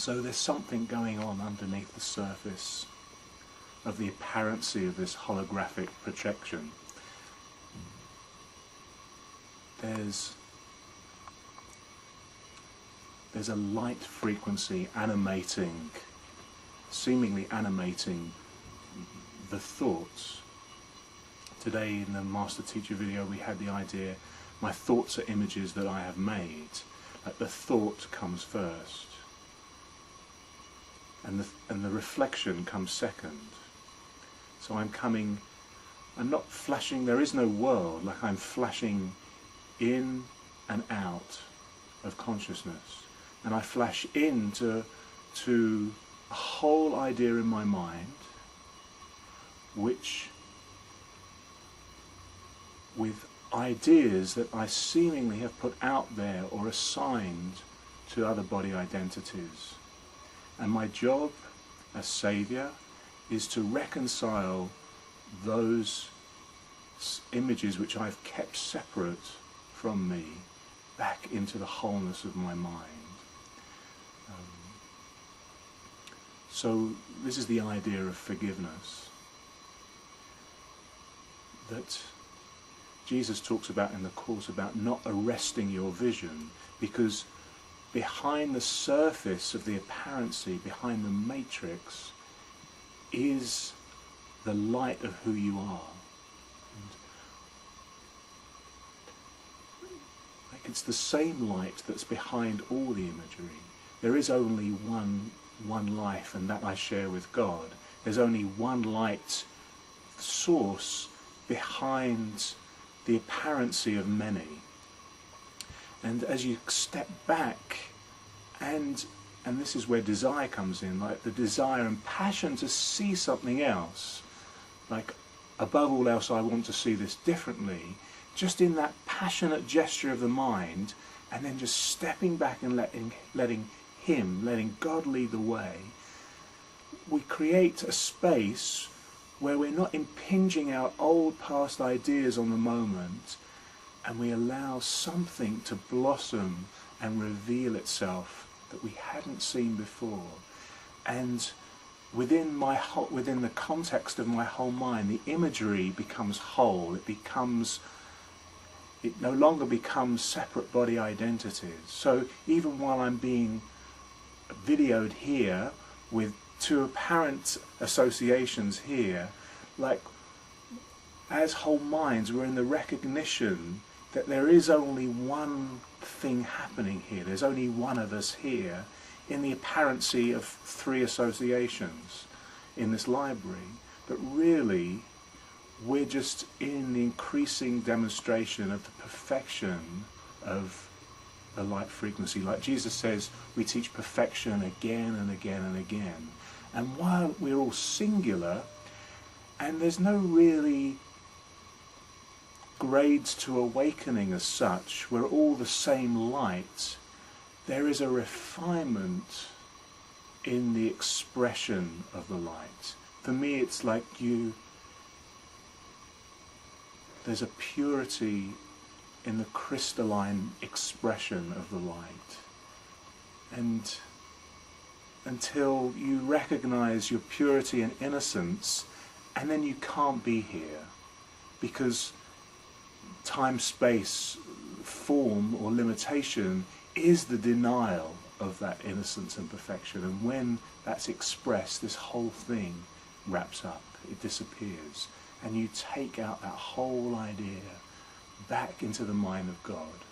So there's something going on underneath the surface of the apparency of this holographic projection. There's a light frequency animating, seemingly animating the thoughts. Today in the Master Teacher video we had the idea, my thoughts are images that I have made. Like the thought comes first, and the reflection comes second. So I'm not flashing, there is no world, like I'm flashing in and out of consciousness. And I flash into a whole idea in my mind, which, with ideas that I seemingly have put out there or assigned to other body identities. And my job as Saviour is to reconcile those images which I've kept separate from me back into the wholeness of my mind. So this is the idea of forgiveness that Jesus talks about in the Course, about not arresting your vision, because behind the surface of the apparency, behind the matrix, is the light of who you are. And it's the same light that's behind all the imagery. There is only one life, and that I share with God. There's only one light source behind the apparency of many. And as you step back, and this is where desire comes in, like the desire and passion to see something else, like above all else I want to see this differently, just in that passionate gesture of the mind, and then just stepping back and letting God lead the way, we create a space where we're not impinging our old past ideas on the moment, and we allow something to blossom and reveal itself that we hadn't seen before. And within the context of my whole mind, the imagery becomes whole. It no longer becomes separate body identities. So even while I'm being videoed here with two apparent associations here, like as whole minds, we're in the recognition that there is only one thing happening here. There's only one of us here in the apparency of three associations in this library. But really, we're just in the increasing demonstration of the perfection of a light frequency. Like Jesus says, we teach perfection again and again and again. And while we're all singular, and there's no really grades to awakening as such, we're all the same light, there is a refinement in the expression of the light. For me, it's like there's a purity in the crystalline expression of the light. And until you recognize your purity and innocence, and then you can't be here, because time, space, form or limitation is the denial of that innocence and perfection. And when that's expressed, this whole thing wraps up, it disappears, and you take out that whole idea back into the mind of God.